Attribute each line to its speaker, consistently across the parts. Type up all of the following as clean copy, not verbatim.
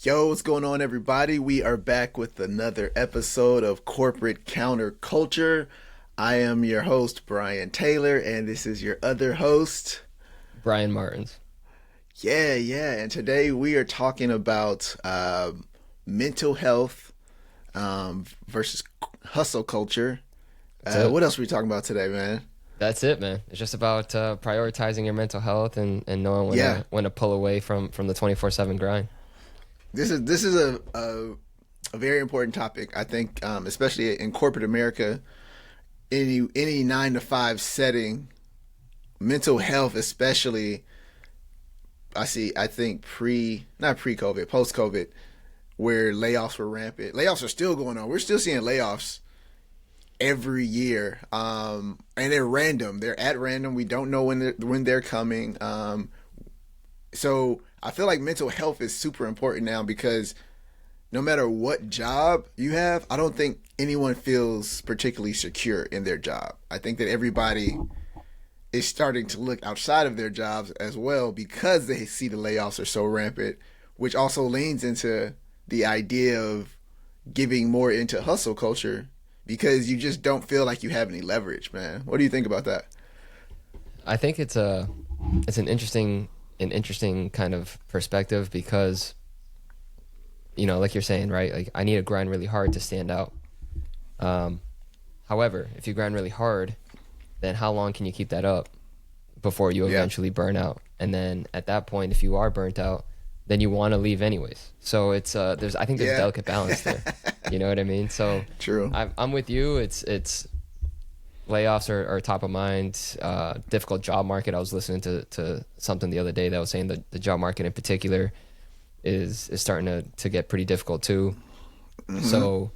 Speaker 1: Yo, what's going on, everybody? We are back with another episode of Corporate Counterculture. I am your host, Bryan Taylor, and this is your other host.
Speaker 2: Brian Martins.
Speaker 1: Yeah. And today we are talking about mental health versus hustle culture.
Speaker 2: That's it.
Speaker 1: What else are we talking about today, man?
Speaker 2: That's it, man. It's just about prioritizing your mental health and knowing
Speaker 1: Yeah,
Speaker 2: when to pull away from the 24/7 grind.
Speaker 1: this is a very important topic. I think, especially in corporate America, any 9 to 5 setting, mental health especially. I think not pre-COVID, post-COVID, where layoffs were rampant. Layoffs are still going on. We're still seeing layoffs every year, and they're random. They're at random. We don't know when they're coming. So I feel like mental health is super important now because no matter what job you have, I don't think anyone feels particularly secure in their job. I think that everybody is starting to look outside of their jobs as well because they see the layoffs are so rampant, which also leans into the idea of giving more into hustle culture because you just don't feel like you have any leverage, man. What do you think about that?
Speaker 2: I think it's an interesting kind of perspective because like you're saying, right? Like I need to grind really hard to stand out. Um, However, if you grind really hard, then how long can you keep that up before you
Speaker 1: Yeah.
Speaker 2: eventually burn out? And then at that point, if you are burnt out, then you want to leave anyways. So it's I think there's a
Speaker 1: Yeah.
Speaker 2: delicate balance there. You know what I mean? So
Speaker 1: True.
Speaker 2: I'm with you. It's layoffs are top of mind. Difficult job market. I was listening to something the other day that was saying that the job market in particular is starting to get pretty difficult too. So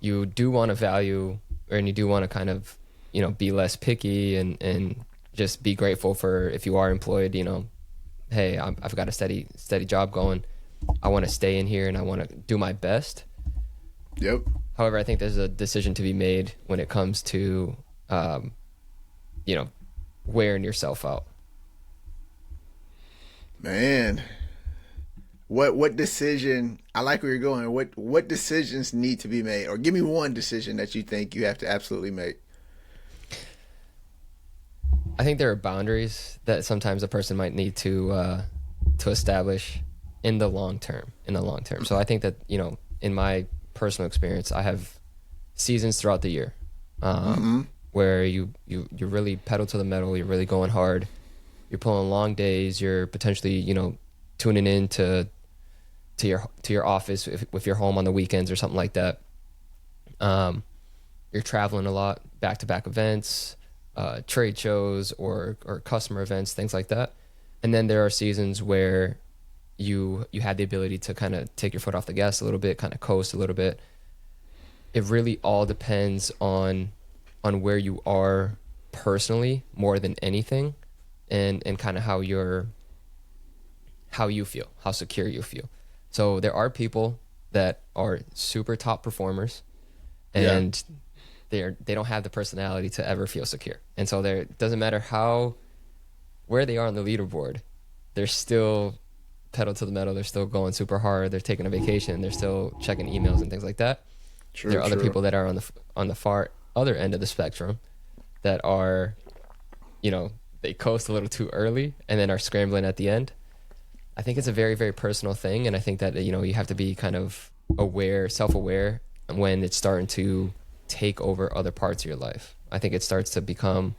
Speaker 2: you do want to value, and you do want to kind of be less picky and just be grateful for if you are employed. Hey, I've got a steady job going. I want to stay in here and I want to do my best.
Speaker 1: Yep.
Speaker 2: However, I think there's a decision to be made when it comes to, you know, wearing yourself out.
Speaker 1: Man, what decision? I like where you're going. What decisions need to be made, or give me one decision that you think you have to absolutely make.
Speaker 2: I think there are boundaries that sometimes a person might need to establish in the long term. In the long term, so I think that in my personal experience, I have seasons throughout the year where you really pedal to the metal. You're really going hard. You're pulling long days. You're potentially tuning in to your office if you're home on the weekends or something like that. You're traveling a lot, back to back events, trade shows or customer events, things like that. And then there are seasons where you had the ability to kind of take your foot off the gas a little bit, kind of coast a little bit. It really all depends on where you are personally more than anything, and kind of how you feel, how secure you feel. So there are people that are super top performers
Speaker 1: Yeah.
Speaker 2: and they don't have the personality to ever feel secure. And so there it doesn't matter where they are on the leaderboard, they're still pedal to the metal, they're still going super hard, they're taking a vacation, they're still checking emails and things like that.
Speaker 1: True.
Speaker 2: There are other
Speaker 1: True.
Speaker 2: people that are on the far other end of the spectrum that are, they coast a little too early and then are scrambling at the end. I think it's a very, very personal thing, and I think that you have to be kind of self-aware when it's starting to take over other parts of your life. I think it starts to become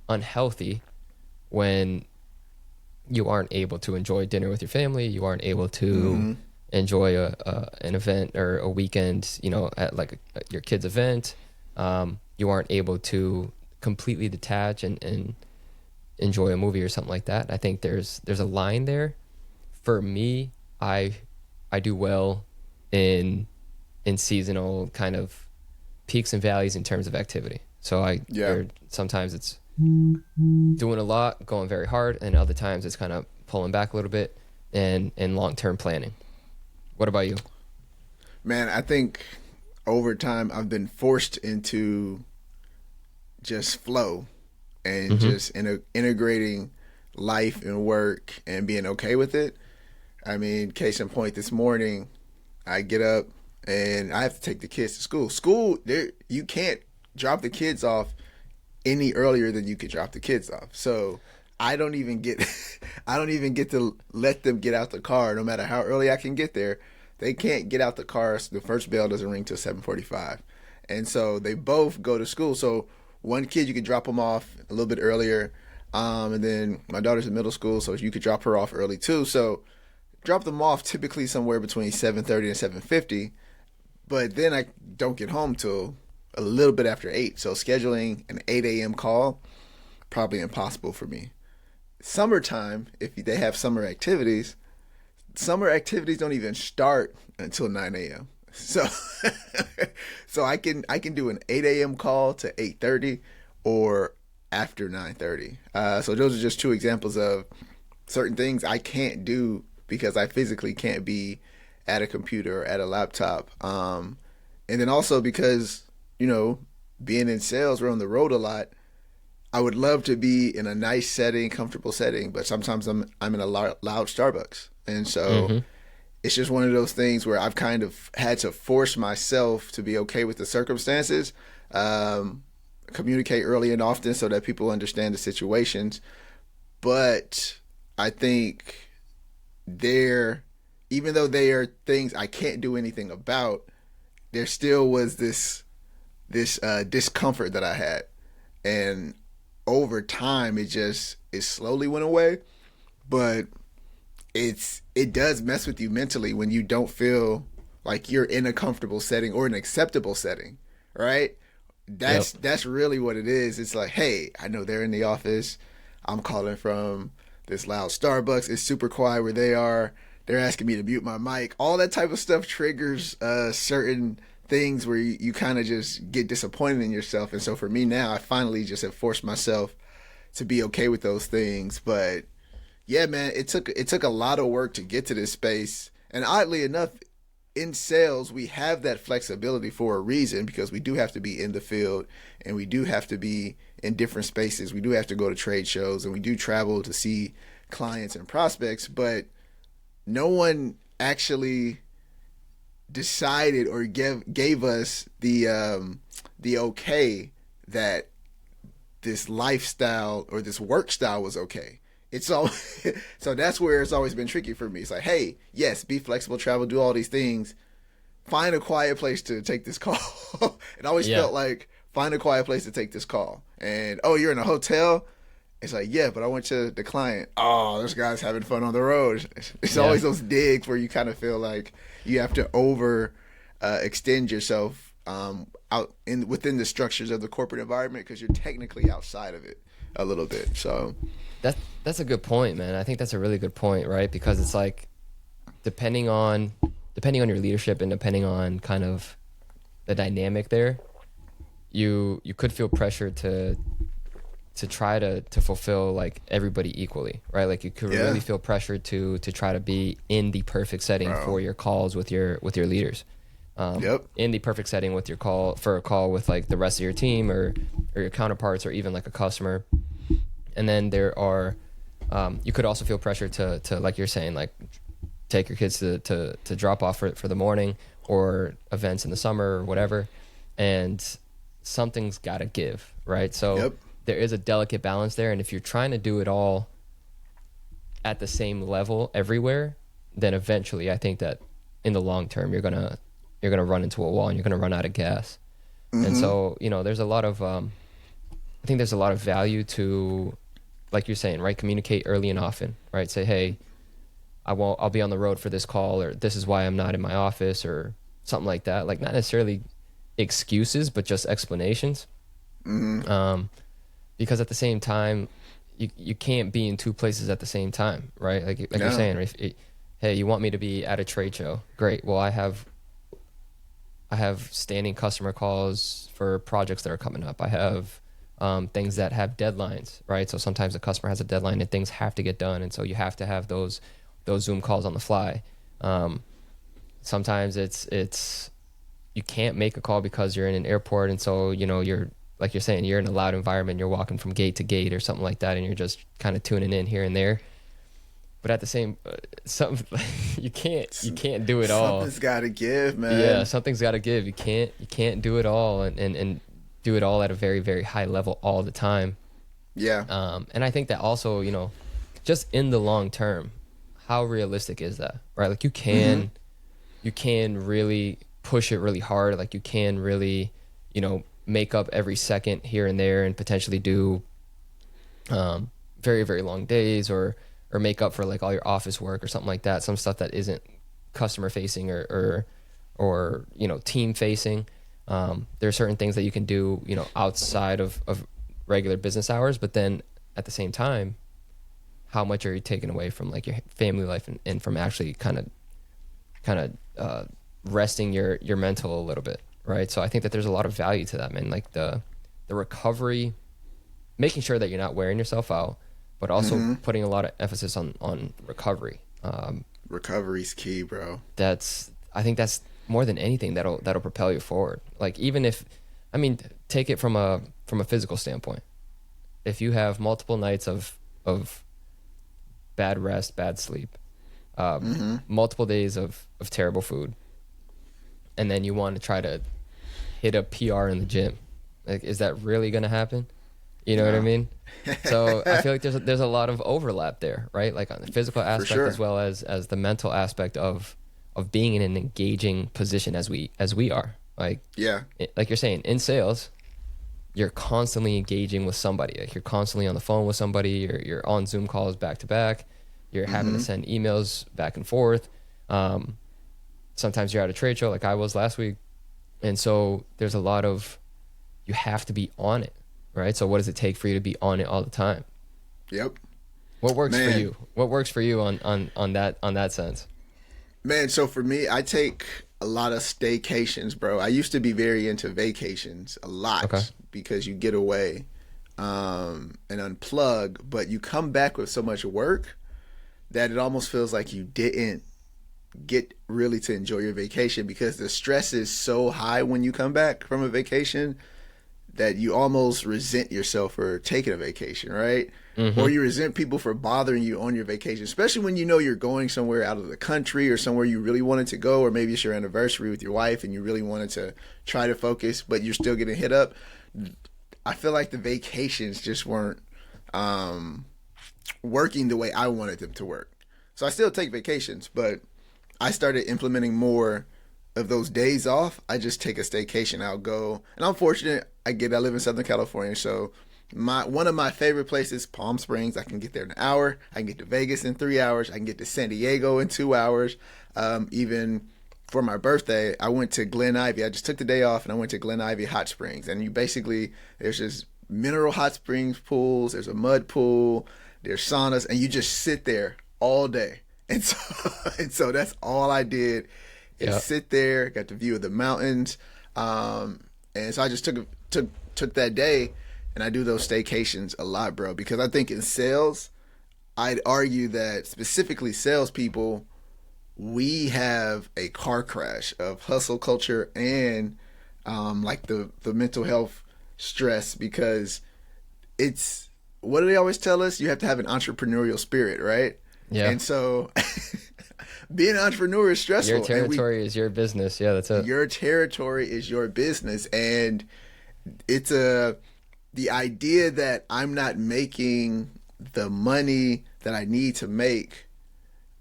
Speaker 2: unhealthy when you aren't able to enjoy dinner with your family, you aren't able to enjoy an event or a weekend, at like your kid's event. You aren't able to completely detach and enjoy a movie or something like that. I think there's a line there. For me, I do well in seasonal kind of peaks and valleys in terms of activity. So
Speaker 1: Yeah.
Speaker 2: sometimes it's doing a lot, going very hard, and other times it's kind of pulling back a little bit and long-term planning. What about you?
Speaker 1: Man, I think over time I've been forced into just flow and
Speaker 2: Mm-hmm.
Speaker 1: just integrating life and work and being okay with it. I mean, case in point, this morning I get up and I have to take the kids to school. School, there you can't drop the kids off any earlier than you could drop the kids off. So I don't even get I don't even get to let them get out the car no matter how early I can get there. They can't get out the car. So the first bell doesn't ring till 7:45. And so they both go to school. So one kid you could drop them off a little bit earlier. And then my daughter's in middle school, so you could drop her off early too. So drop them off typically somewhere between 7:30 and 7:50, but then I don't get home till a little bit after 8. So scheduling an 8 a.m. call, probably impossible for me. Summertime, if they have summer activities don't even start until 9 a.m. So so I can do an 8 a.m. call to 8:30 or after 9:30. So those are just two examples of certain things I can't do because I physically can't be at a computer or at a laptop. And then also because, being in sales, we're on the road a lot. I would love to be in a nice setting, comfortable setting, but sometimes I'm in a loud Starbucks. And so it's just one of those things where I've kind of had to force myself to be okay with the circumstances, communicate early and often so that people understand the situations. But I think even though they are things I can't do anything about, there still was this discomfort that I had, and over time it slowly went away. But it does mess with you mentally when you don't feel like you're in a comfortable setting or an acceptable setting, right? That's really what it is. It's like, hey, I know they're in the office. I'm calling from this loud Starbucks. It's super quiet where they are. They're asking me to mute my mic. All that type of stuff triggers certain things where you kind of just get disappointed in yourself. And so for me now, I finally just have forced myself to be okay with those things. But yeah, man, it took a lot of work to get to this space. And oddly enough, in sales, we have that flexibility for a reason, because we do have to be in the field and we do have to be in different spaces. We do have to go to trade shows and we do travel to see clients and prospects, but no one actually decided or gave us the okay that this lifestyle or this work style was okay. It's all so that's where it's always been tricky for me. It's like, hey, yes, be flexible, travel, do all these things. Find a quiet place to take this call. It always felt like, find a quiet place to take this call. And oh, you're in a hotel? It's like, yeah, but I went to the client. Oh, those guys having fun on the road. It's always those digs where you kind of feel like you have to extend yourself out within the structures of the corporate environment, because you're technically outside of it a little bit. So
Speaker 2: that's a good point, man. I think that's a really good point, right? Because it's like, depending on your leadership and depending on kind of the dynamic there, you could feel pressure to try to fulfill like everybody equally, right? Like you could really feel pressure to try to be in the perfect setting for your calls with your leaders. In the perfect setting with your call with like the rest of your team or your counterparts or even like a customer. And then there are, you could also feel pressure to like you're saying, like take your kids to drop off for the morning or events in the summer or whatever. And something's got to give, right? So there is a delicate balance there. And if you're trying to do it all at the same level everywhere, then eventually I think that in the long term, you're going to run into a wall and you're going to run out of gas. And so, there's a lot of, I think there's a lot of value to, like you're saying, right? Communicate early and often, right? Say, hey, I'll be on the road for this call, or this is why I'm not in my office, or something like that. Like, not necessarily excuses, but just explanations. Because at the same time, you can't be in two places at the same time, right? Like you're saying, hey, you want me to be at a trade show? Great. Well, I have standing customer calls for projects that are coming up. I have things that have deadlines, right? So sometimes the customer has a deadline and things have to get done, and so you have to have those Zoom calls on the fly. Sometimes it's you can't make a call because you're in an airport, and so you're, like you're saying, you're in a loud environment. You're walking from gate to gate or something like that, and you're just kind of tuning in here and there. but at the same, some you can't do it all.
Speaker 1: Something's got to give,
Speaker 2: Yeah,
Speaker 1: man.
Speaker 2: something's got to give. You can't do it all and do it all at a very, very high level all the time.
Speaker 1: Yeah.
Speaker 2: And I think that also, just in the long term, how realistic is that, right? Like you can really push it really hard. Like you can really, make up every second here and there and potentially do very, very long days or make up for like all your office work or something like that. Some stuff that isn't customer facing or team facing. There are certain things that you can do, outside of regular business hours, but then at the same time, how much are you taking away from like your family life and from actually kind of resting your mental a little bit, right? So I think that there's a lot of value to that, man. Like the recovery, making sure that you're not wearing yourself out, but also putting a lot of emphasis on recovery.
Speaker 1: Recovery's key, bro.
Speaker 2: I think that's more than anything that'll propel you forward. Like even if, I mean, take it from a physical standpoint. If you have multiple nights of bad rest, bad sleep, multiple days of terrible food, and then you want to try to hit a PR in the gym, like, is that really going to happen? You know what I mean? So I feel like there's a lot of overlap there, right? Like on the physical aspect
Speaker 1: sure.
Speaker 2: as well as the mental aspect of being in an engaging position as we are. Like
Speaker 1: Yeah.
Speaker 2: like you're saying, in sales, you're constantly engaging with somebody. Like you're constantly on the phone with somebody. You're on Zoom calls back to back. You're having to send emails back and forth. Sometimes you're at a trade show like I was last week. And so there's a lot of, you have to be on it, right? So what does it take for you to be on it all the time?
Speaker 1: Yep.
Speaker 2: What works for
Speaker 1: Man.
Speaker 2: you? What works for you on that sense?
Speaker 1: Man, so for me, I take a lot of staycations, bro. I used to be very into vacations a lot
Speaker 2: Okay.
Speaker 1: because you get away and unplug, but you come back with so much work that it almost feels like you didn't get really to enjoy your vacation because the stress is so high when you come back from a vacation that you almost resent yourself for taking a vacation, right? Or you resent people for bothering you on your vacation, especially when you know you're going somewhere out of the country or somewhere you really wanted to go, or maybe it's your anniversary with your wife and you really wanted to try to focus, but you're still getting hit up. I feel like the vacations just weren't working the way I wanted them to work. So I still take vacations, but I started implementing more of those days off. I just take a staycation. I'll go, and I'm fortunate. I live in Southern California, so one of my favorite places, Palm Springs. I can get there in an hour. I can get to Vegas in 3 hours. I can get to San Diego in 2 hours. Even for my birthday, I went to Glen Ivy. I just took the day off and I went to Glen Ivy Hot Springs. And there's just mineral hot springs pools. There's a mud pool. There's saunas, and you just sit there all day. And so that's all I did is sit there, got the view of the mountains. And so I just took that day, and I do those staycations a lot, bro, because I think in sales, I'd argue that specifically salespeople, we have a car crash of hustle culture and like the mental health stress, because it's, what do they always tell us? You have to have an entrepreneurial spirit, right?
Speaker 2: Yeah.
Speaker 1: And so being an entrepreneur is stressful.
Speaker 2: Your territory is your business. Yeah, that's it.
Speaker 1: Your territory is your business. And it's the idea that I'm not making the money that I need to make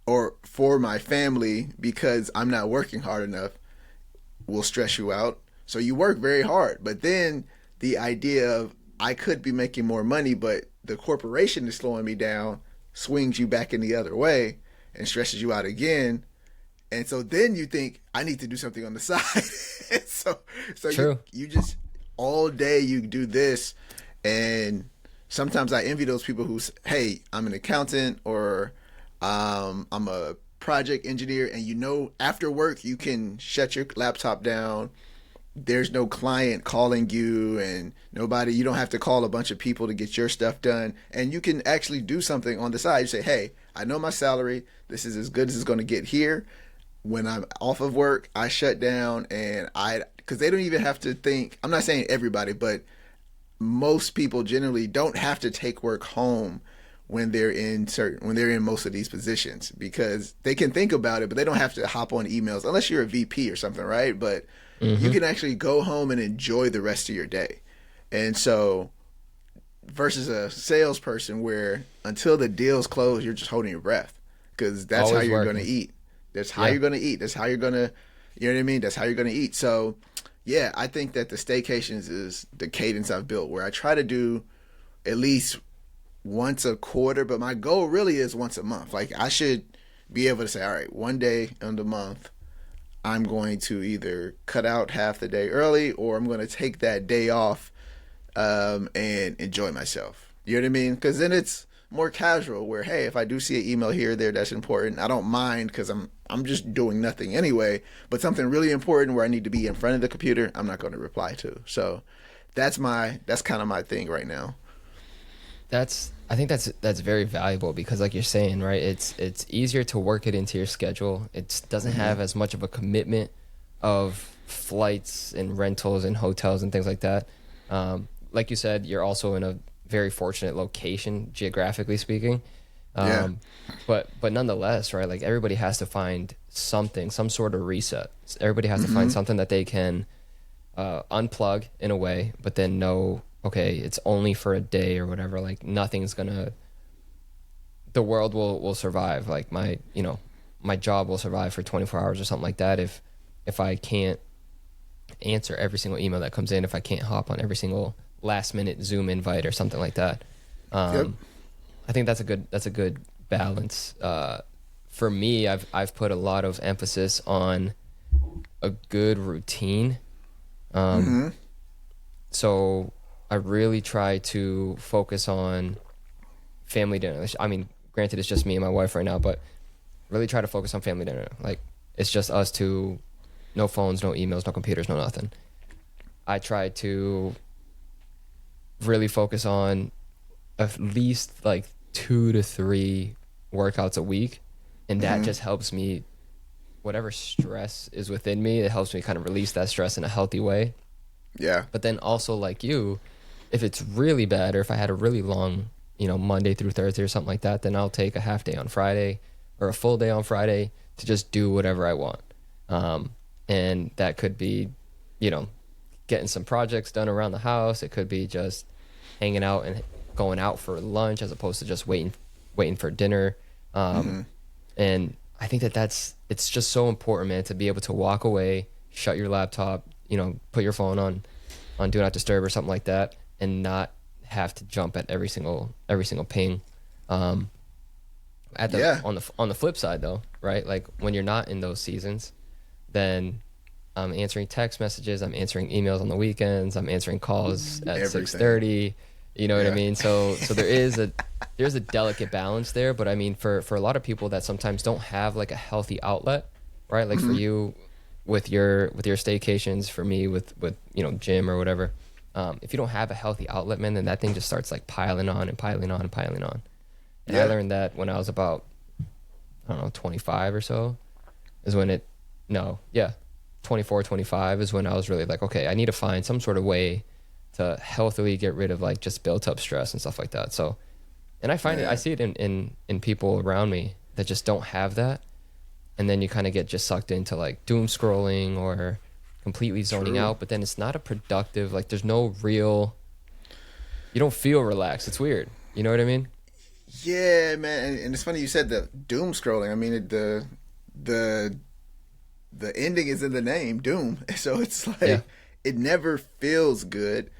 Speaker 1: or for my family because I'm not working hard enough will stress you out. So you work very hard. But then the idea of I could be making more money, but the corporation is slowing me down, swings you back in the other way and stresses you out again. And so then you think, I need to do something on the side. so
Speaker 2: True.
Speaker 1: You just all day you do this. And sometimes I envy those people who say, hey, I'm an accountant or I'm a project engineer. And after work, you can shut your laptop down. There's no client calling you and you don't have to call a bunch of people to get your stuff done. And you can actually do something on the side. You say, hey, I know my salary. This is as good as it's going to get here. When I'm off of work, I shut down because they don't even have to think, I'm not saying everybody, but most people generally don't have to take work home when they're in most of these positions, because they can think about it, but they don't have to hop on emails unless you're a VP or something, right? But you
Speaker 2: Mm-hmm.
Speaker 1: can actually go home and enjoy the rest of your day. And so versus a salesperson where until the deal's closed, you're just holding your breath because that's how
Speaker 2: Always
Speaker 1: you're going to
Speaker 2: working.
Speaker 1: eat. That's how
Speaker 2: Yeah.
Speaker 1: you're going to eat. That's how you're going to, you know what I mean? That's how you're going to eat. So, yeah, I think that the staycations is the cadence I've built where I try to do at least once a quarter, but my goal really is once a month. Like I should be able to say, all right, one day in the month, I'm going to either cut out half the day early or I'm going to take that day off and enjoy myself. You know what I mean? Because then it's more casual. Where hey, if I do see an email here or there that's important, I don't mind because I'm just doing nothing anyway. But something really important where I need to be in front of the computer, I'm not going to reply to. So that's kind of my thing right now.
Speaker 2: I think that's very valuable because like you're saying, right? It's easier to work it into your schedule. It doesn't
Speaker 1: Mm-hmm.
Speaker 2: have as much of a commitment of flights and rentals and hotels and things like that. Like you said, you're also in a very fortunate location geographically speaking.
Speaker 1: Yeah.
Speaker 2: But nonetheless, right? Like everybody has to find something, some sort of reset. Everybody has to find
Speaker 1: Mm-hmm.
Speaker 2: something that they can unplug in a way, but then know, okay, it's only for a day or whatever. Like nothing's gonna, the world will survive. Like my job will survive for 24 hours or something like that. If I can't answer every single email that comes in, if I can't hop on every single last minute Zoom invite or something like that.
Speaker 1: Yep.
Speaker 2: I think that's a good balance. For me, I've put a lot of emphasis on a good routine.
Speaker 1: Mm-hmm.
Speaker 2: So I really try to focus on family dinner. I mean, granted, it's just me and my wife right now, but really try to focus on family dinner. Like it's just us two, no phones, no emails, no computers, no nothing. I try to really focus on at least like 2 to 3 workouts a week, and that
Speaker 1: Mm-hmm.
Speaker 2: just helps me. Whatever stress is within me, it helps me kind of release that stress in a healthy way.
Speaker 1: Yeah.
Speaker 2: But then also like you, if it's really bad or if I had a really long, Monday through Thursday or something like that, then I'll take a half day on Friday or a full day on Friday to just do whatever I want. And that could be, you know, getting some projects done around the house. It could be just hanging out and going out for lunch as opposed to just waiting for dinner. And I think it's just so important, man, to be able to walk away, shut your laptop, put your phone on do not disturb or something like that, and not have to jump at every single ping. At the
Speaker 1: Yeah.
Speaker 2: on the flip side though, right? Like when you're not in those seasons, then I'm answering text messages, I'm answering emails on the weekends, I'm answering calls at
Speaker 1: Everything.
Speaker 2: 6:30. You know what I
Speaker 1: Yeah.
Speaker 2: mean? So there's a delicate balance there, but I mean for a lot of people that sometimes don't have like a healthy outlet, right? Like for you with your staycations, for me with gym or whatever. If you don't have a healthy outlet, man, then that thing just starts like piling on and piling on and piling on. And I
Speaker 1: Yeah.
Speaker 2: learned that when I was about, I don't know, 25 or so is when 24, 25 is when I was really like, okay, I need to find some sort of way to healthily get rid of like just built up stress and stuff like that. So, and I find
Speaker 1: Yeah.
Speaker 2: I see it in people around me that just don't have that. And then you kind of get just sucked into like doom scrolling or completely zoning
Speaker 1: True.
Speaker 2: out, but then it's not a productive, like there's no real, you don't feel relaxed. It's weird. You know what I mean?
Speaker 1: Yeah, man, and it's funny you said the doom scrolling. I mean, the the ending is in the name, doom. So it's
Speaker 2: Yeah.
Speaker 1: like it never feels good.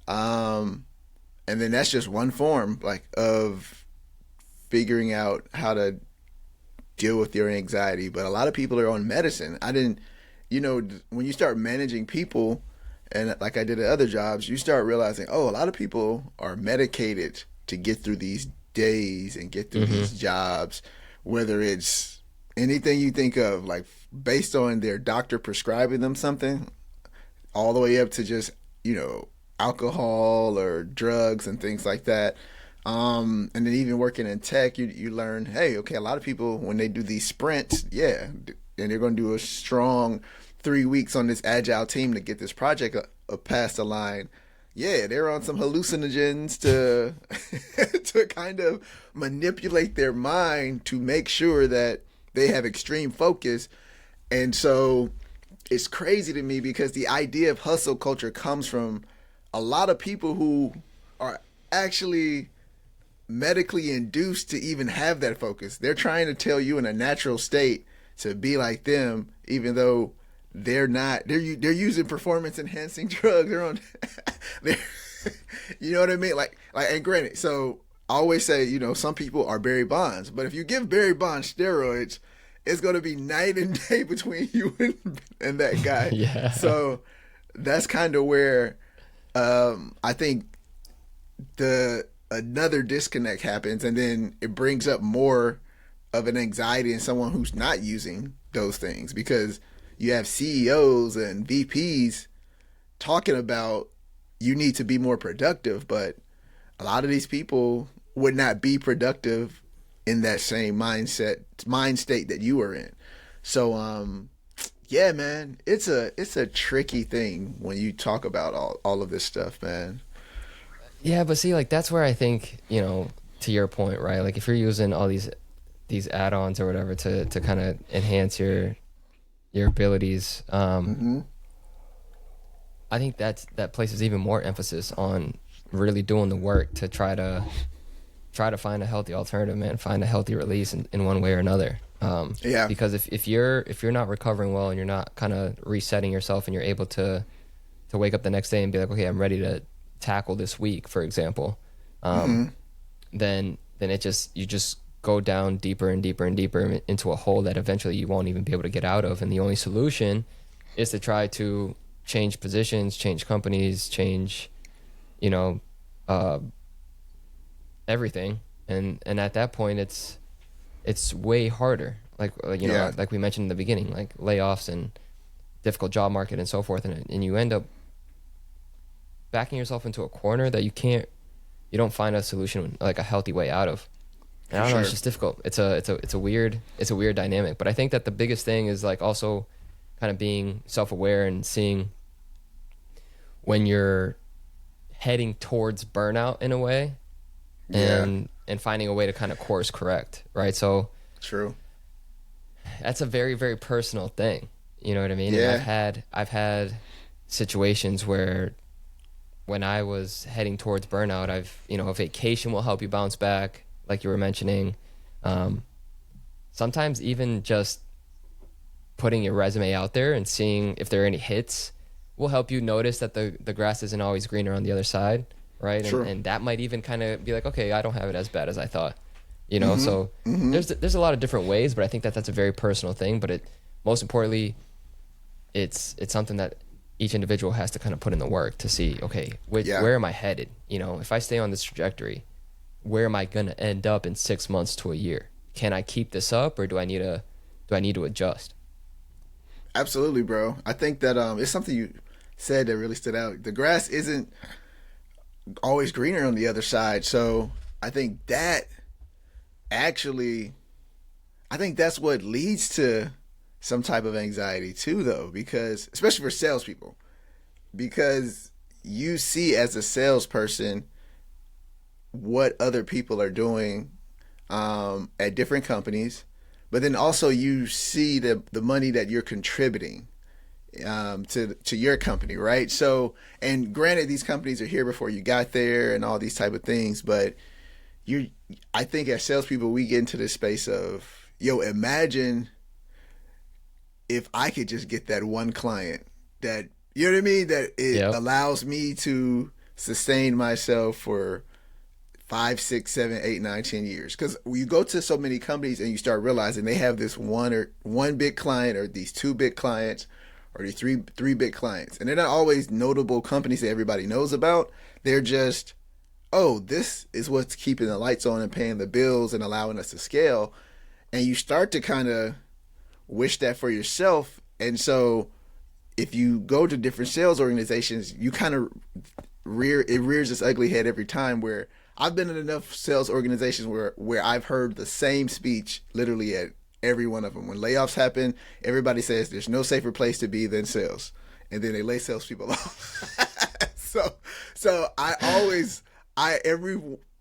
Speaker 1: Um, and then that's just one form, like of figuring out how to deal with your anxiety. But a lot of people are on medicine. I didn't, when you start managing people, and like I did at other jobs, you start realizing, oh, a lot of people are medicated to get through these days and get through
Speaker 2: Mm-hmm.
Speaker 1: these jobs, whether it's anything you think of, like based on their doctor prescribing them something, all the way up to just, alcohol or drugs and things like that. And then even working in tech, you learn, hey, okay, a lot of people when they do these sprints, yeah, and they're going to do a strong 3 weeks on this agile team to get this project past the line. Yeah, they're on some hallucinogens to to kind of manipulate their mind to make sure that they have extreme focus. And so it's crazy to me because the idea of hustle culture comes from a lot of people who are actually medically induced to even have that focus. They're trying to tell you in a natural state to be like them, even though they're not. They're using performance enhancing drugs. They're on. They're, you know what I mean? And granted, so I always say, some people are Barry Bonds, but if you give Barry Bonds steroids, it's going to be night and day between you and that guy.
Speaker 2: Yeah.
Speaker 1: So that's kind of where I think another disconnect happens, and then it brings up more of an anxiety in someone who's not using those things, because you have CEOs and VPs talking about you need to be more productive, but a lot of these people would not be productive in that same mind state that you were in. So yeah, man, it's a tricky thing when you talk about all of this stuff, man.
Speaker 2: Yeah, but see, like that's where I think, to your point, right? Like if you're using all these add-ons or whatever to kind of enhance your abilities, I think that places even more emphasis on really doing the work to try to find a healthy alternative, man, find a healthy release in one way or another.
Speaker 1: Yeah.
Speaker 2: Because if you're not recovering well and you're not kind of resetting yourself and you're able to wake up the next day and be like, okay, I'm ready to tackle this week, for example, then you just go down deeper and deeper and deeper into a hole that eventually you won't even be able to get out of. And the only solution is to try to change positions, change companies, change, everything. And at that point, it's way harder. Like we mentioned in the beginning, like layoffs and difficult job market and so forth. And you end up backing yourself into a corner that you don't find a solution, like a healthy way out of. And I don't know, it's just difficult. It's a weird dynamic. But I think that the biggest thing is like also kind of being self-aware and seeing when you're heading towards burnout in a way, and finding a way to kind of course correct, right? So
Speaker 1: true.
Speaker 2: That's a very, very personal thing. You know what I mean?
Speaker 1: Yeah.
Speaker 2: And I've had situations where when I was heading towards burnout, a vacation will help you bounce back, like you were mentioning. Sometimes even just putting your resume out there and seeing if there are any hits will help you notice that the grass isn't always greener on the other side, right?
Speaker 1: Sure.
Speaker 2: And that might even kind of be like, okay, I don't have it as bad as I thought, So there's a lot of different ways, but I think that's a very personal thing. But most importantly, it's something that each individual has to kind of put in the work to see, okay, where am I headed? If I stay on this trajectory, where am I going to end up in 6 months to a year? Can I keep this up, or do I need to adjust?
Speaker 1: Absolutely, bro. I think that it's something you said that really stood out. The grass isn't always greener on the other side. So I think that's what leads to some type of anxiety too, though, because especially for salespeople, because you see as a salesperson what other people are doing at different companies, but then also you see the money that you're contributing to your company, right? So, and granted, these companies are here before you got there and all these type of things, but I think as salespeople, we get into this space of, imagine if I could just get that one client that, you know what I mean, that it allows me to sustain myself for 5, 6, 7, 8, 9, 10 years. Because you go to so many companies and you start realizing they have this one big client, or these 2 big clients, or these three big clients. And they're not always notable companies that everybody knows about. They're just, this is what's keeping the lights on and paying the bills and allowing us to scale. And you start to kind of wish that for yourself. And so if you go to different sales organizations, you kind of rears its ugly head every time, where I've been in enough sales organizations where I've heard the same speech literally at every one of them. When layoffs happen, everybody says there's no safer place to be than sales. And then they lay salespeople off. So I every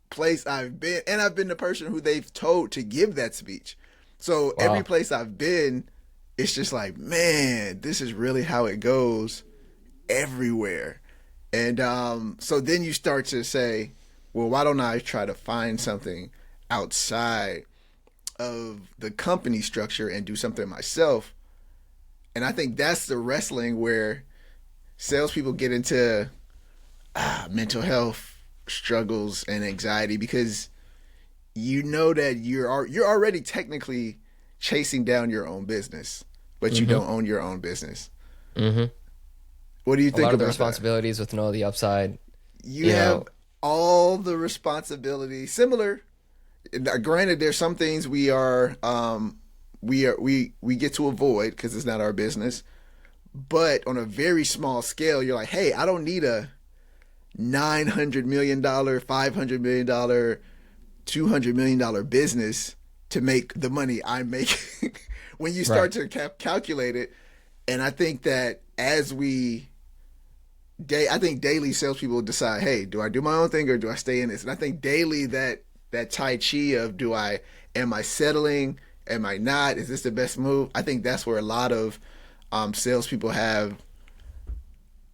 Speaker 1: place I've been, and I've been the person who they've told to give that speech. So every
Speaker 2: Wow.
Speaker 1: place I've been, it's just like, man, this is really how it goes everywhere. And so then you start to say, well, why don't I try to find something outside of the company structure and do something myself? And I think that's the wrestling where salespeople get into mental health struggles and anxiety, because you know that you're already technically chasing down your own business, but you
Speaker 2: Mm-hmm.
Speaker 1: don't own your own business.
Speaker 2: Mm-hmm.
Speaker 1: What do you
Speaker 2: A
Speaker 1: think
Speaker 2: lot of the
Speaker 1: about that?
Speaker 2: responsibilities with no the upside.
Speaker 1: You
Speaker 2: You
Speaker 1: have
Speaker 2: know,
Speaker 1: all the responsibility. Similar, granted, there's some things we get to avoid because it's not our business. But on a very small scale, you're like, hey, I don't need a $900 million, $500 million, $200 million business to make the money I'm making. When you
Speaker 2: right.
Speaker 1: start to calculate it, and I think that I think daily salespeople decide, hey, do I do my own thing or do I stay in this? And I think daily that tai chi of am I settling? Am I not? Is this the best move? I think that's where a lot of salespeople have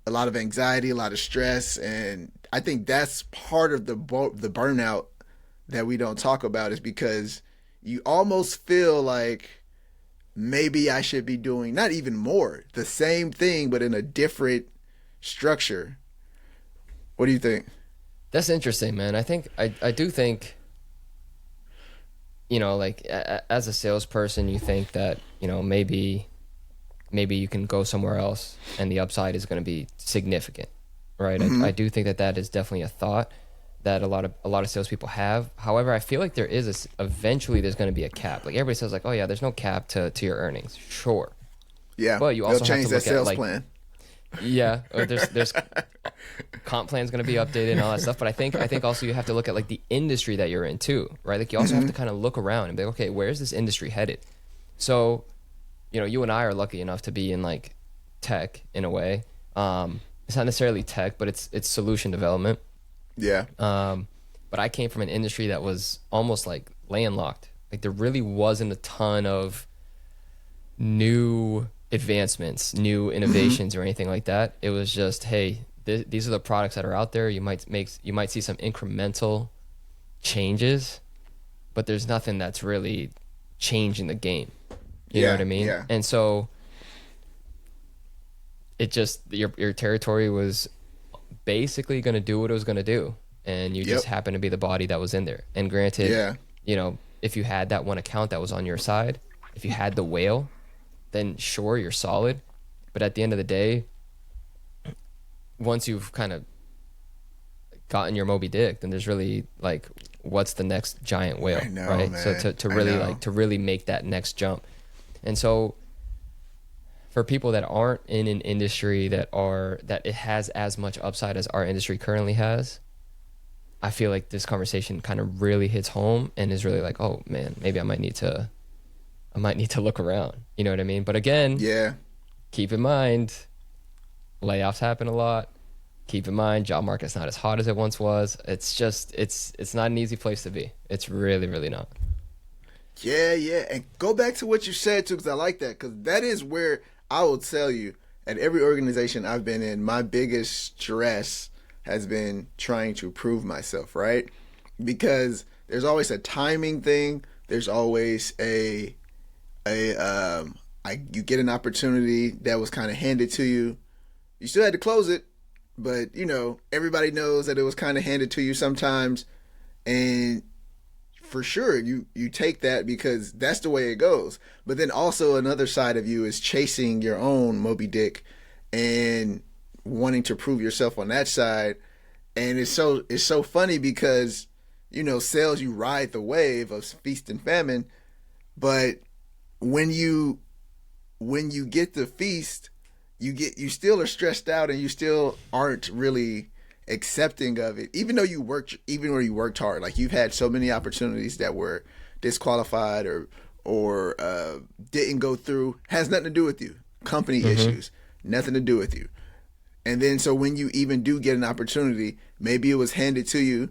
Speaker 1: a lot of anxiety, a lot of stress, and I think that's part of the burnout that we don't talk about, is because you almost feel like maybe I should be doing not even more, the same thing, but in a different structure. What do you think?
Speaker 2: That's interesting, man. I do think, like as a salesperson, you think that, maybe you can go somewhere else and the upside is going to be significant, right? I do think that that is definitely a thought that a lot of salespeople have. However, I feel like eventually there's going to be a cap. Like everybody says, like, oh yeah, there's no cap to your earnings, sure,
Speaker 1: Yeah,
Speaker 2: but you
Speaker 1: they'll
Speaker 2: also have
Speaker 1: change
Speaker 2: to
Speaker 1: that
Speaker 2: look at
Speaker 1: sales
Speaker 2: like,
Speaker 1: plan.
Speaker 2: yeah, there's comp plan's going to be updated and all that stuff. But I think also you have to look at like the industry that you're in too, right? Like you also have to kind of look around and be like, okay, where's this industry headed? So, you and I are lucky enough to be in like tech in a way. It's not necessarily tech, but it's solution development.
Speaker 1: Yeah.
Speaker 2: But I came from an industry that was almost like landlocked. Like there really wasn't a ton of new advancements, new innovations, or anything like that. It was just, hey, these are the products that are out there. You might see some incremental changes, but there's nothing that's really changing the game. You know
Speaker 1: Yeah.
Speaker 2: what I mean?
Speaker 1: Yeah.
Speaker 2: And so it just your territory was basically going to do what it was going to do, and you
Speaker 1: Yep.
Speaker 2: just happened to be the body that was in there. And granted,
Speaker 1: Yeah.
Speaker 2: if you had that one account that was on your side, if you had the whale, then sure, you're solid. But at the end of the day, once you've kind of gotten your Moby Dick, then there's really like, what's the next giant whale,
Speaker 1: I know,
Speaker 2: right? So
Speaker 1: man.
Speaker 2: to
Speaker 1: I
Speaker 2: really
Speaker 1: know.
Speaker 2: like to really make that next jump. And so for people that aren't in an industry that it has as much upside as our industry currently has, I feel like this conversation kind of really hits home and is really like, oh man, maybe I might need to look around. You know what I mean? But again,
Speaker 1: Yeah.
Speaker 2: keep in mind, layoffs happen a lot. Keep in mind, job market's not as hot as it once was. It's just it's not an easy place to be. It's really, really not.
Speaker 1: Yeah, yeah. And go back to what you said too, because I like that. Because that is where I will tell you, at every organization I've been in, my biggest stress has been trying to prove myself, right? Because there's always a timing thing. There's always you get an opportunity that was kind of handed to you. You still had to close it, but everybody knows that it was kind of handed to you sometimes, and for sure you take that because that's the way it goes. But then also another side of you is chasing your own Moby Dick and wanting to prove yourself on that side. And it's so funny because sales, you ride the wave of feast and famine, but when you get the feast, you still are stressed out and you still aren't really accepting of it, even where you worked hard. Like you've had so many opportunities that were disqualified or didn't go through. Has nothing to do with you. Company issues, nothing to do with you. And then so when you even do get an opportunity, maybe it was handed to you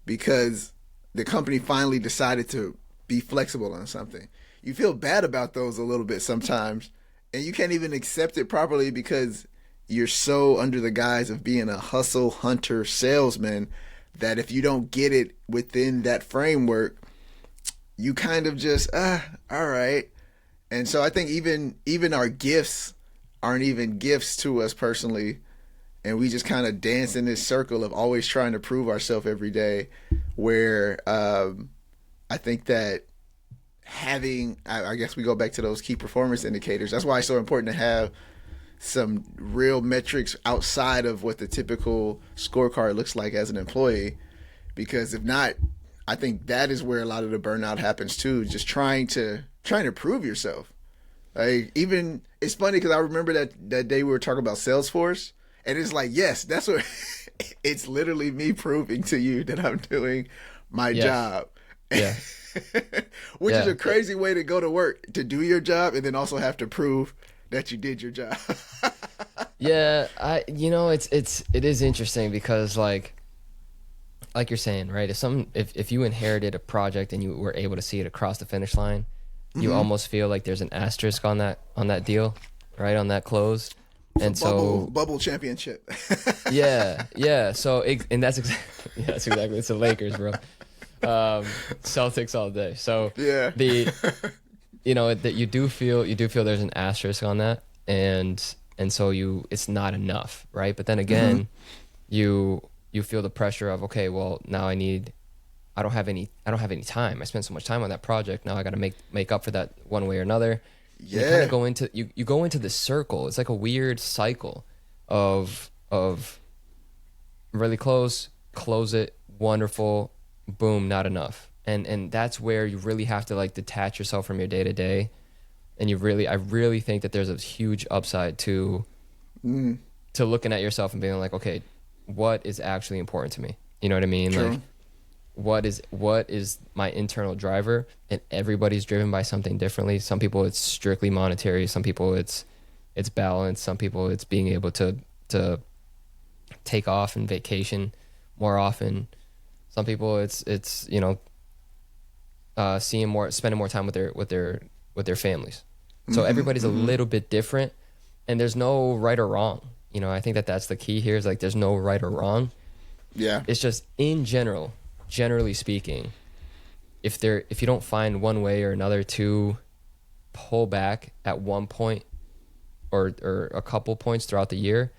Speaker 1: because the company finally decided to be flexible on something. You feel bad about those a little bit sometimes, and you can't even accept it properly because you're so under the guise of being a hustle hunter salesman that if you don't get it within that framework, you kind of just all right. And so I think even our gifts aren't even gifts to us personally, and we just kind of dance in this circle of always trying to prove ourselves every day. Where I think that having, I guess we go back to those key performance indicators. That's why it's so important to have some real metrics outside of what the typical scorecard looks like as an employee. Because if not, I think that is where a lot of the burnout happens too. Just trying to prove yourself. Like, even it's funny because I remember that day we were talking about Salesforce, and it's like, yes, that's what it's literally me proving to you that I'm doing my job.
Speaker 2: Yeah.
Speaker 1: Which is a crazy way to go to work, to do your job and then also have to prove that you did your job.
Speaker 2: Yeah, it is interesting because like you're saying, right? If you inherited a project and you were able to see it across the finish line, you almost feel like there's an asterisk on that deal, right? On that close. And
Speaker 1: bubble championship.
Speaker 2: yeah. So that's exactly it's the Lakers, bro. Celtics all day. So
Speaker 1: yeah,
Speaker 2: that you do feel there's an asterisk on that, and so it's not enough, right? But then again, you feel the pressure of, okay, well, now I don't have any time. I spent so much time on that project. Now I got to make up for that one way or another.
Speaker 1: Yeah.
Speaker 2: You kind of go into you go into this circle. It's like a weird cycle of really close it, wonderful, boom, not enough. And that's where you really have to like detach yourself from your day to day. And I really think that there's a huge upside to looking at yourself and being like, okay, what is actually important to me? You know what I mean?
Speaker 1: True.
Speaker 2: Like, what is my internal driver? And everybody's driven by something differently. Some people it's strictly monetary. Some people it's balance. Some people it's being able to take off and vacation more often. Some people it's spending more time with their families. So everybody's a little bit different, and there's no right or wrong. I think that's the key here is like there's no right or wrong.
Speaker 1: Yeah.
Speaker 2: It's just in generally speaking, if you don't find one way or another to pull back at one point or a couple points throughout the year,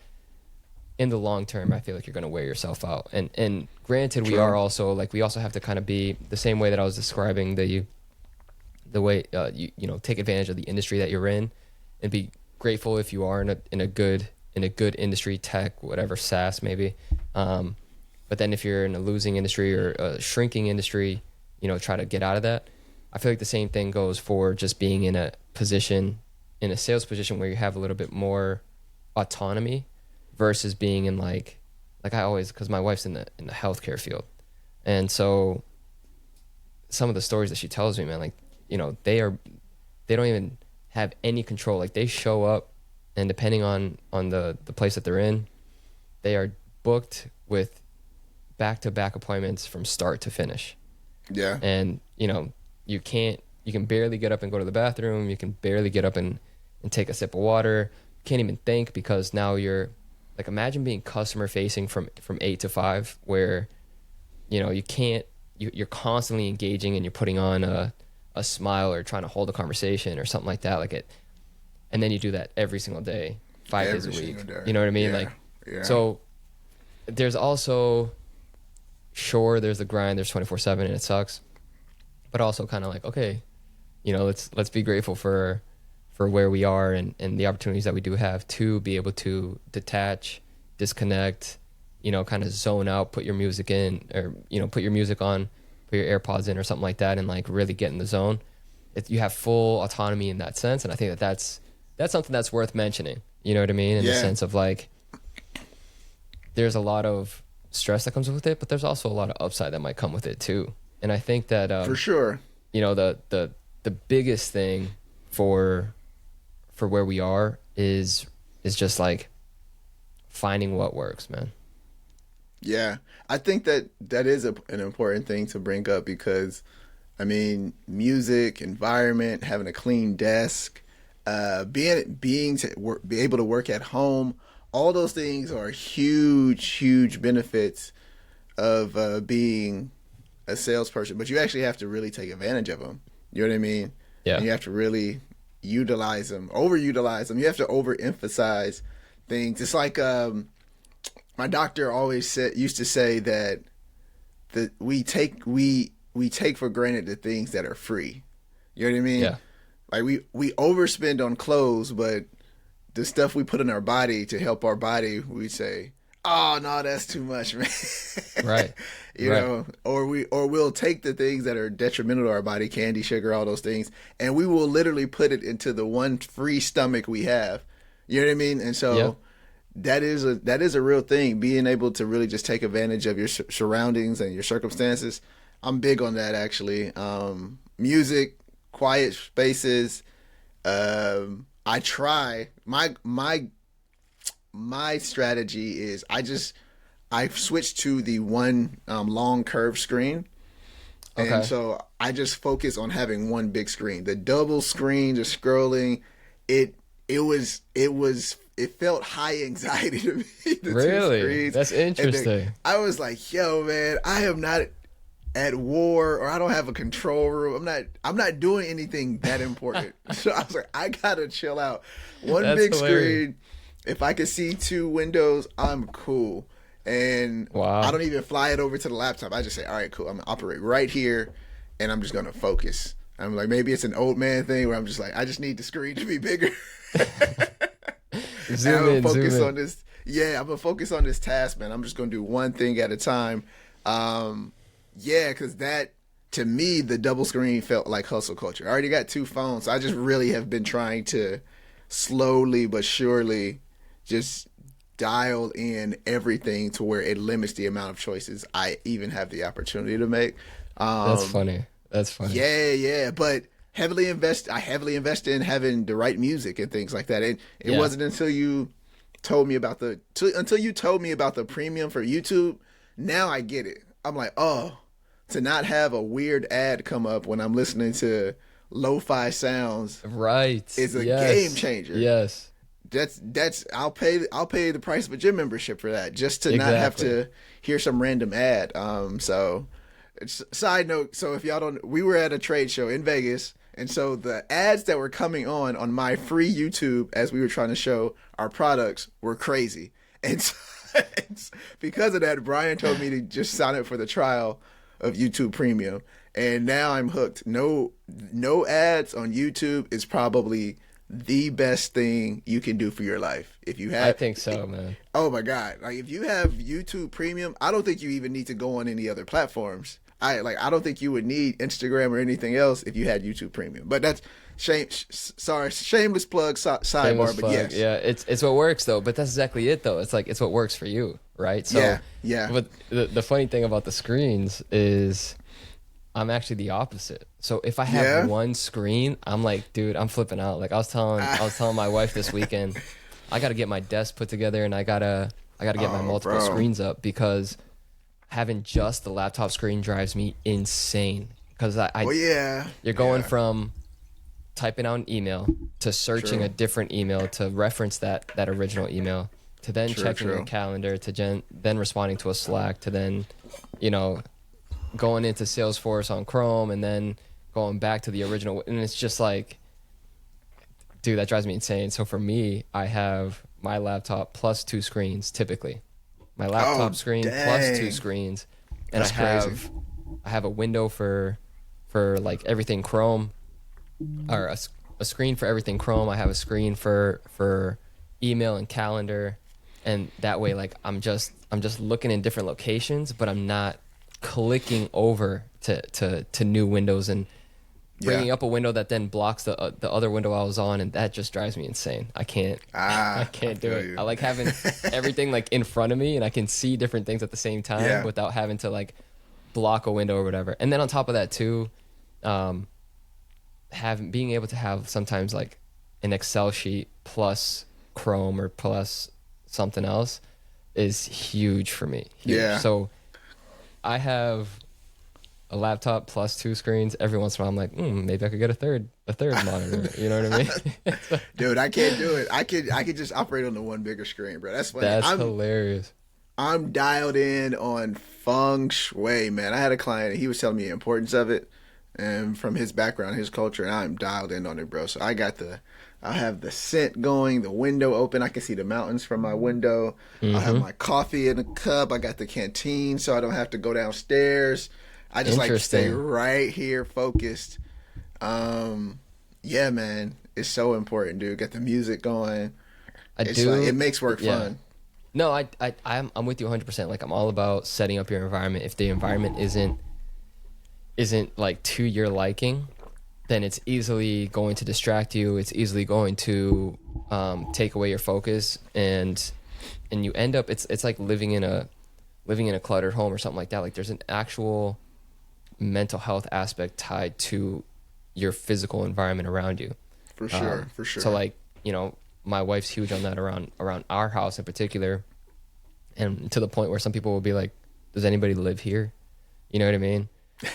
Speaker 2: in the long term, I feel like you're going to wear yourself out. And granted,
Speaker 1: True.
Speaker 2: we also have to kind of be the same way that I was describing the way you take advantage of the industry that you're in, and be grateful if you are in a good industry, tech, whatever, SaaS maybe. But then if you're in a losing industry or a shrinking industry, try to get out of that. I feel like the same thing goes for just being in a sales position where you have a little bit more autonomy versus being in like I always, because my wife's in the healthcare field. And so some of the stories that she tells me, man, like, they don't even have any control. Like they show up, and depending on the place that they're in, they are booked with back-to-back appointments from start to finish.
Speaker 1: Yeah.
Speaker 2: And you can barely get up and go to the bathroom. You can barely get up and take a sip of water. You can't even think, because now you're like, imagine being customer facing from 8 to 5, where you're constantly engaging and you're putting on a smile or trying to hold a conversation or something like that, and then you do that every single day, 5 days a week. You know what I mean?
Speaker 1: Yeah.
Speaker 2: So there's also, sure, there's the grind, there's 24/7 and it sucks, but also kind of like, okay, let's be grateful for where we are and the opportunities that we do have to be able to detach, disconnect, kind of zone out, put your music in, or put your music on, put your AirPods in or something like that, and like really get in the zone. You have full autonomy in that sense, and I think that's something that's worth mentioning. You know what I mean? In the sense of like, there's a lot of stress that comes with it, but there's also a lot of upside that might come with it too. And I think that
Speaker 1: for sure,
Speaker 2: the biggest thing for where we are is just like finding what works, man.
Speaker 1: Yeah, I think that that is an important thing to bring up because, I mean, music, environment, having a clean desk, be able to work at home, all those things are huge benefits of being a salesperson. But you actually have to really take advantage of them. You know what I mean?
Speaker 2: Yeah.
Speaker 1: And you have to really utilize them, overutilize them. You have to overemphasize things. It's like my doctor always used to say that we take for granted the things that are free. You know what I mean?
Speaker 2: Yeah.
Speaker 1: Like we overspend on clothes, but the stuff we put in our body to help our body, we say, "Oh no, that's too much, man."
Speaker 2: Right.
Speaker 1: You
Speaker 2: Right.
Speaker 1: know, or we'll take the things that are detrimental to our body, candy, sugar, all those things, and we will literally put it into the one free stomach we have. You know what I mean? And so
Speaker 2: Yeah.
Speaker 1: that is a real thing. Being able to really just take advantage of your surroundings and your circumstances. I'm big on that actually. Music, quiet spaces. I try my strategy is I've switched to the one long curved screen. And
Speaker 2: Okay.
Speaker 1: so I just focus on having one big screen. The double screen, just scrolling, it felt high anxiety to me. The two
Speaker 2: Really?
Speaker 1: screens.
Speaker 2: That's
Speaker 1: And
Speaker 2: interesting.
Speaker 1: I was like, yo, man, I am not at war or I don't have a control room. I'm not doing anything that important. So I was like, I gotta chill out. One
Speaker 2: That's
Speaker 1: big
Speaker 2: hilarious.
Speaker 1: screen. If I can see two windows, I'm cool. And I
Speaker 2: Wow.
Speaker 1: don't even fly it over to the laptop. I just say, all right, cool. I'm gonna operate right here and I'm just gonna focus. I'm like, maybe it's an old man thing where I'm just like, I just need the screen to be bigger. And I'm
Speaker 2: Zoom
Speaker 1: gonna
Speaker 2: in, zoom
Speaker 1: focus
Speaker 2: in.
Speaker 1: on this. Yeah, I'm gonna focus on this task, man. I'm just gonna do one thing at a time. Yeah, because that to me, the double screen felt like hustle culture. I already got two phones, so I just really have been trying to slowly but surely just dial in everything to where it limits the amount of choices I even have the opportunity to make.
Speaker 2: That's
Speaker 1: Um,
Speaker 2: funny. That's funny.
Speaker 1: yeah, but I heavily invest in having the right music and things like that. And it
Speaker 2: Yeah.
Speaker 1: wasn't until you told me about until you told me about the premium for YouTube, now I get it. I'm like, oh, to not have a weird ad come up when I'm listening to lo-fi sounds
Speaker 2: Right.
Speaker 1: is a game
Speaker 2: Yes.
Speaker 1: changer.
Speaker 2: Yes.
Speaker 1: That's I'll pay the price of a gym membership for that just to not have
Speaker 2: Exactly.
Speaker 1: to hear some random ad. So side note, so if y'all don't, we were at a trade show in Vegas, and so the ads that were coming on my free YouTube as we were trying to show our products were crazy. And so, because of that, Bryan told me to just sign up for the trial of YouTube Premium, and now I'm hooked. No ads on YouTube is probably the best thing you can do for your life. If you
Speaker 2: I
Speaker 1: have,
Speaker 2: think so, man.
Speaker 1: oh my God, like if you have YouTube Premium, I don't think you even need to go on any other platforms. I don't think you would need Instagram or anything else if you had YouTube Premium. But that's shameless plug, sidebar.
Speaker 2: Shameless
Speaker 1: But
Speaker 2: plug.
Speaker 1: yes,
Speaker 2: Yeah, it's what works though. But that's exactly it though. It's like it's what works for you, right? So,
Speaker 1: yeah.
Speaker 2: but the funny thing about the screens is, I'm actually the opposite. So if I have
Speaker 1: Yeah?
Speaker 2: one screen, I'm like, dude, I'm flipping out. Like I was telling my wife this weekend, I got to get my desk put together and I gotta get my
Speaker 1: Oh,
Speaker 2: multiple
Speaker 1: bro.
Speaker 2: screens up because having just the laptop screen drives me insane. Because
Speaker 1: Oh yeah,
Speaker 2: you're going
Speaker 1: yeah.
Speaker 2: from typing out an email to searching
Speaker 1: True.
Speaker 2: a different email to reference that original email to then
Speaker 1: True,
Speaker 2: checking your
Speaker 1: true.
Speaker 2: calendar to then responding to a Slack to then, you know, going into Salesforce on Chrome and then going back to the original. And it's just like, dude, that drives me insane. So for me, I have my laptop plus two screens typically. My laptop
Speaker 1: Oh,
Speaker 2: screen plus two
Speaker 1: dang.
Speaker 2: screens, and
Speaker 1: That's crazy.
Speaker 2: I have a window for like everything Chrome, or a screen for everything Chrome. I have a screen for email and calendar, and that way, like I'm just looking in different locations, but I'm not clicking over to new windows and bringing
Speaker 1: Yeah.
Speaker 2: up a window that then blocks the other window I was on, and that just drives me insane. I can't I can't do
Speaker 1: feel
Speaker 2: it.
Speaker 1: you.
Speaker 2: I like having everything like in front of me, and I can see different things at the same time
Speaker 1: Yeah.
Speaker 2: without having to like block a window or whatever. And then on top of that too, being able to have sometimes like an Excel sheet plus Chrome or plus something else is huge for me. Huge.
Speaker 1: Yeah.
Speaker 2: So I have a laptop plus 2 screens. Every once in a while, I'm like, maybe I could get a third monitor. You know what I mean?
Speaker 1: Dude, I can't do it. I could just operate on the one bigger screen, bro. That's funny.
Speaker 2: That's hilarious.
Speaker 1: I'm dialed in on feng shui, man. I had a client, he was telling me the importance of it, and from his background, his culture, and I'm dialed in on it, bro. So I have the scent going, the window open. I can see the mountains from my window. I have my coffee in a cup. I got the canteen, so I don't have to go downstairs. I just like to stay right here focused. Yeah, man, it's so important, dude. Get the music going. It makes work fun.
Speaker 2: No, I'm with you 100%. Like, I'm all about setting up your environment. If the environment isn't like to your liking, then it's easily going to distract you. It's easily going to take away your focus, and you end up it's like living in a cluttered home or something like that. Like, there's an actual mental health aspect tied to your physical environment around you.
Speaker 1: For sure.
Speaker 2: So, like, you know, my wife's huge on that around our house in particular, and to the point where some people will be like, "Does anybody live here?" You know what I mean?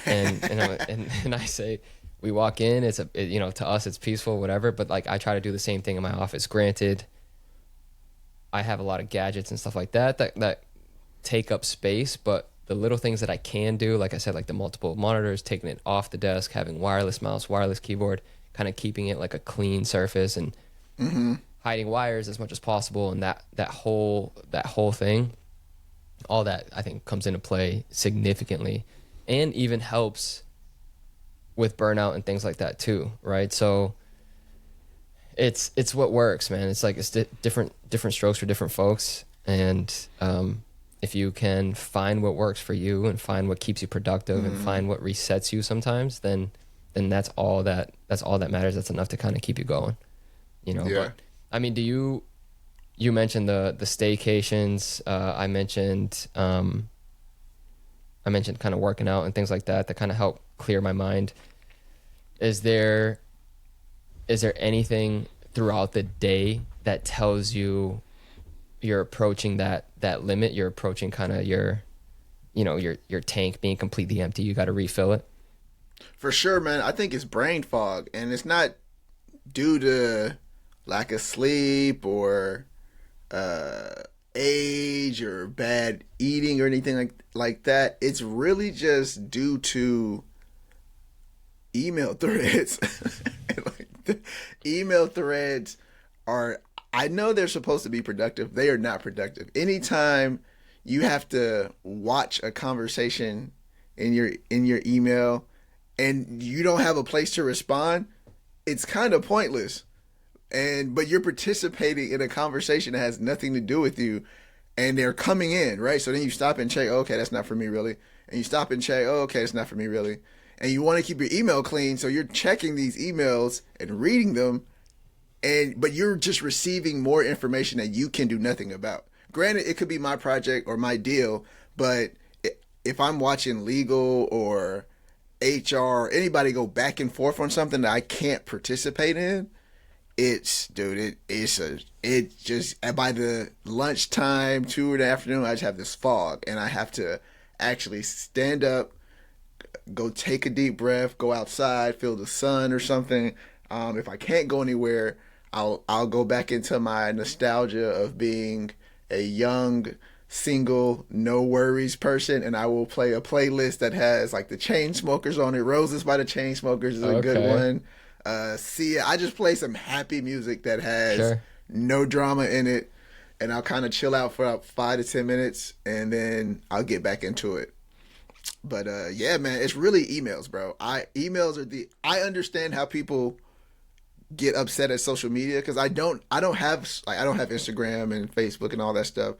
Speaker 2: And I say, we walk in, to us it's peaceful, whatever. But like, I try to do the same thing in my office. Granted, I have a lot of gadgets and stuff like that take up space, but the little things that I can do, like I said, like the multiple monitors, taking it off the desk, having wireless mouse, wireless keyboard, kind of keeping it like a clean surface, and hiding wires as much as possible, and that whole thing, all that I think comes into play significantly, and even helps with burnout and things like that too, right? So it's what works, man. It's like it's different strokes for different folks, and if you can find what works for you and find what keeps you productive and find what resets you sometimes, then that's all that matters. That's enough to kind of keep you going, you know.
Speaker 1: Yeah.
Speaker 2: But I mean, you mentioned the staycations. I mentioned kind of working out and things like that kind of help clear my mind. Is there anything throughout the day that tells you you're approaching that limit? You're approaching kind of your tank being completely empty. You got to refill it.
Speaker 1: For sure, man. I think it's brain fog, and it's not due to lack of sleep or age or bad eating or anything like that. It's really just due to email threads. Like, the email threads are, I know they're supposed to be productive. They are not productive. Anytime you have to watch a conversation in your email and you don't have a place to respond, it's kind of pointless. But you're participating in a conversation that has nothing to do with you, and they're coming in, right? So then you stop and check, okay, that's not for me really. And you stop and check, okay, it's not for me really. And you want to keep your email clean, so you're checking these emails and reading them, but you're just receiving more information that you can do nothing about. Granted, it could be my project or my deal, but if I'm watching legal or HR or anybody go back and forth on something that I can't participate in, it's just by the lunchtime, 2 in the afternoon, I just have this fog, and I have to actually stand up, go take a deep breath, go outside, feel the sun or something. If I can't go anywhere, I'll go back into my nostalgia of being a young, single, no worries person, and I will play a playlist that has like the Chainsmokers on it. Roses by the Chainsmokers is a good one. I just play some happy music that has no drama in it, and I'll kind of chill out for about 5 to 10 minutes, and then I'll get back into it. But yeah, man, it's really emails, bro. I understand how people get upset at social media, because I don't have Instagram and Facebook and all that stuff.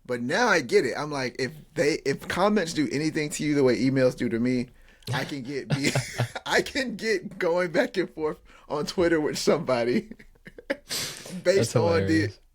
Speaker 1: But now I get it. I'm like, if comments do anything to you the way emails do to me, I can get going back and forth on Twitter with somebody based on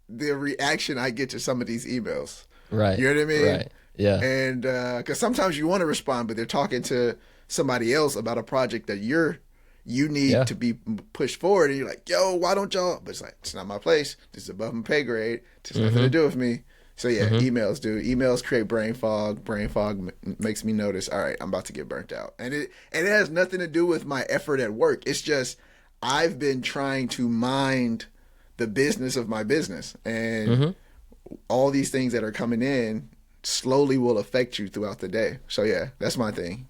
Speaker 1: the reaction I get to some of these emails.
Speaker 2: Right.
Speaker 1: You know what I mean?
Speaker 2: Right. Yeah.
Speaker 1: And because sometimes you want to respond, but they're talking to somebody else about a project that you're you need
Speaker 2: Yeah.
Speaker 1: to be pushed forward, and you're like, yo, why don't y'all? But it's like, it's not my place. This is above my pay grade. It's nothing to do with me. So yeah, emails do. Emails create brain fog. Brain fog makes me notice, all right, I'm about to get burnt out, and it has nothing to do with my effort at work. It's just I've been trying to mind the business of my business, and all these things that are coming in slowly will affect you throughout the day. So yeah, that's my thing.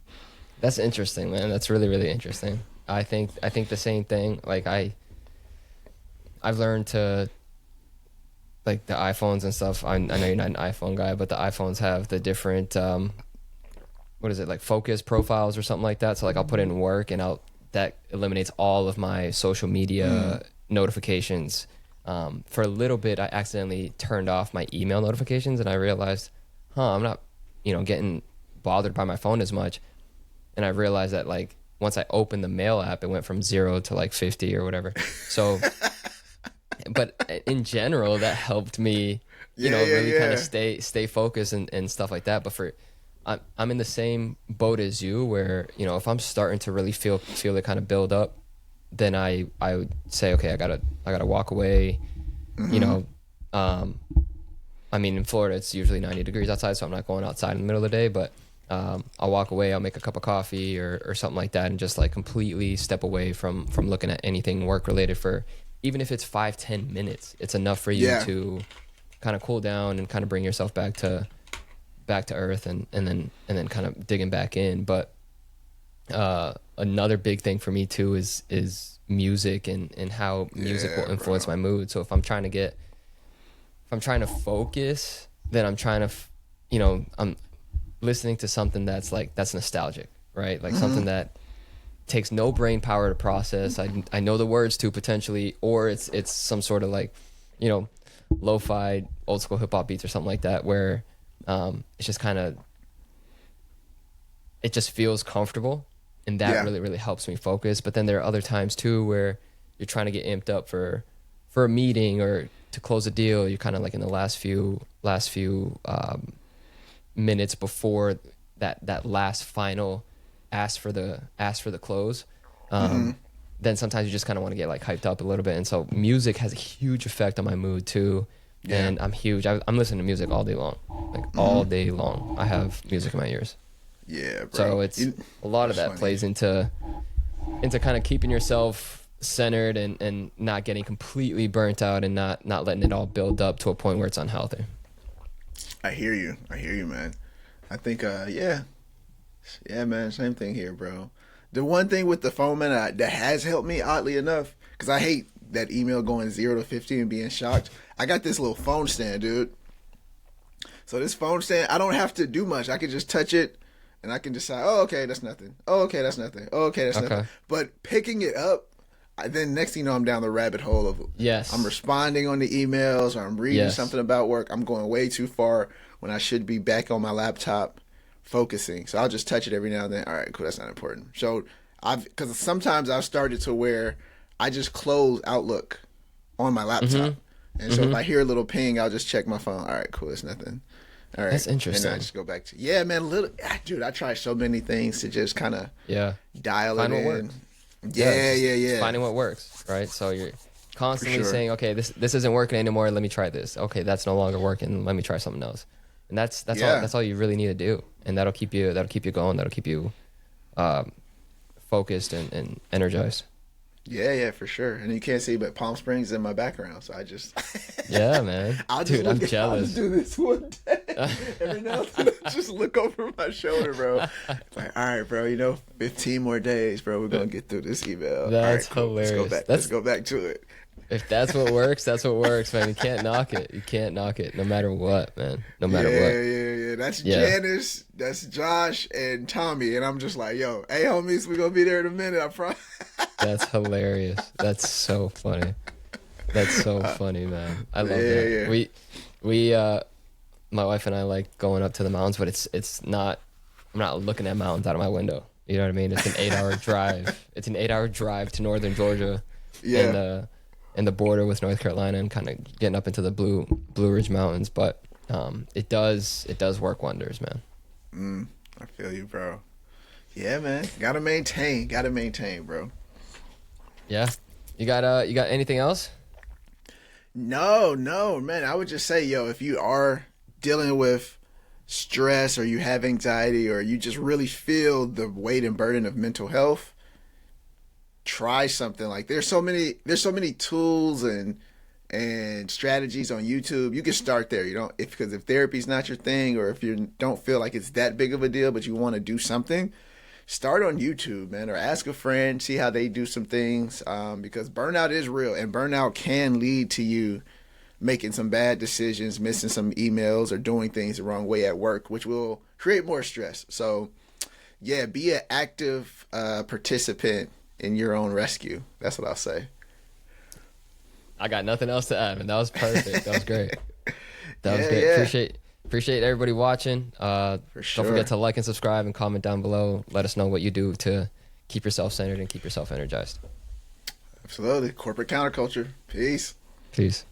Speaker 2: That's interesting, man. That's really, really interesting. I think the same thing. Like I've learned to, like, the iPhones and stuff. I know you're not an iPhone guy, but the iPhones have the different what is it, like focus profiles or something like that. So like I'll put in work, and that eliminates all of my social media notifications. For a little bit, I accidentally turned off my email notifications, and I realized, I'm not, getting bothered by my phone as much. And I realized that, like, once I opened the mail app, it went from 0 to like 50 or whatever. So, but in general, that helped me, really kind of stay focused and stuff like that. But I'm in the same boat as you, where, if I'm starting to really feel it kind of build up, then I would say, okay, I gotta walk away. I mean, in Florida, it's usually 90 degrees outside, so I'm not going outside in the middle of the day, but I'll walk away, I'll make a cup of coffee or something like that, and just like completely step away from looking at anything work related for, even if it's 5-10 minutes, it's enough for you to kind of cool down and kind of bring yourself back to earth, and then kind of digging back in. But another big thing for me too is music and how music will influence my mood. So if I'm trying to focus, then I'm trying to, I'm listening to something that's nostalgic, right? Like something that takes no brain power to process. I know the words to potentially, or it's some sort of like, lo-fi old school hip hop beats or something like that, where it's just kind of, it just feels comfortable, and that really, really helps me focus. But then there are other times too where you're trying to get amped up for a meeting or to close a deal. You're kind of like in the last few minutes before that last final ask for the close. Then sometimes you just kind of want to get like hyped up a little bit, and so music has a huge effect on my mood too. And I'm huge. I'm listening to music all day long, like all day long. I have music in my ears.
Speaker 1: Yeah, bro.
Speaker 2: So it's a lot of that plays into kind of keeping yourself centered and not getting completely burnt out, and not letting it all build up to a point where it's unhealthy.
Speaker 1: I hear you, man. I think, yeah, man, same thing here, bro. The one thing with the phone, man, that has helped me, oddly enough, because I hate that email going 0 to 50 and being shocked. I got this little phone stand, dude. So this phone stand, I don't have to do much. I can just touch it, and I can decide, oh, okay, that's nothing. Oh, okay, that's nothing. Oh, okay, that's nothing. But picking it up, then next thing you know, I'm down the rabbit hole of, I'm responding on the emails, or I'm reading something about work. I'm going way too far when I should be back on my laptop focusing. So I'll just touch it every now and then. All right, cool, that's not important. So because sometimes I've started to where I just close Outlook on my laptop. And so if I hear a little ping, I'll just check my phone. All right, cool, it's nothing. All right.
Speaker 2: That's interesting.
Speaker 1: And then I just go back to, man, dude, I try so many things to just kind of dial
Speaker 2: Find
Speaker 1: it
Speaker 2: what
Speaker 1: in.
Speaker 2: works.
Speaker 1: Yeah.
Speaker 2: Finding what works, right? So you're constantly saying, okay, this isn't working anymore. Let me try this. Okay, that's no longer working. Let me try something else. And that's all you really need to do. And that'll keep you going. That'll keep you focused and energized.
Speaker 1: Yeah, for sure. And you can't see, but Palm Springs is in my background, so I just
Speaker 2: yeah, man. Dude, I'm jealous.
Speaker 1: I'll just do this one day. Every now and then, I just look over my shoulder, bro. It's like, all right, bro. 15 more days, bro. We're gonna get through this email.
Speaker 2: That's
Speaker 1: cool.
Speaker 2: hilarious.
Speaker 1: Let's go back to it.
Speaker 2: If that's what works, that's what works, man. You can't knock it. No matter what, man. No matter what.
Speaker 1: Yeah. That's Janice, that's Josh, and Tommy. And I'm just like, yo, hey, homies, we're going to be there in a minute, I promise.
Speaker 2: That's hilarious. That's so funny. That's so funny, man. I love that.
Speaker 1: Yeah.
Speaker 2: We my wife and I like going up to the mountains, but it's not, I'm not looking at mountains out of my window. You know what I mean? It's an 8-hour drive. It's an 8-hour drive to northern Georgia. Yeah. And the border with North Carolina, and kind of getting up into the Blue Ridge Mountains. But it does work wonders, man.
Speaker 1: I feel you, bro. Yeah, man. Gotta maintain, bro.
Speaker 2: Yeah. You got anything else?
Speaker 1: No, man. I would just say, yo, if you are dealing with stress or you have anxiety or you just really feel the weight and burden of mental health, try something. Like there's so many tools and strategies on YouTube. You can start there. You don't if therapy's not your thing or if you don't feel like it's that big of a deal, but you want to do something, start on YouTube, man, or ask a friend, see how they do some things. Because burnout is real, and burnout can lead to you making some bad decisions, missing some emails, or doing things the wrong way at work, which will create more stress. So, yeah, be an active participant in your own rescue. That's what I'll say.
Speaker 2: I got nothing else to add, man. That was perfect. That was great. That was
Speaker 1: Yeah,
Speaker 2: great.
Speaker 1: yeah.
Speaker 2: Appreciate everybody watching.
Speaker 1: For sure.
Speaker 2: Don't forget to like and subscribe and comment down below. Let us know what you do to keep yourself centered and keep yourself energized.
Speaker 1: Absolutely. Corporate counterculture. Peace.
Speaker 2: Peace.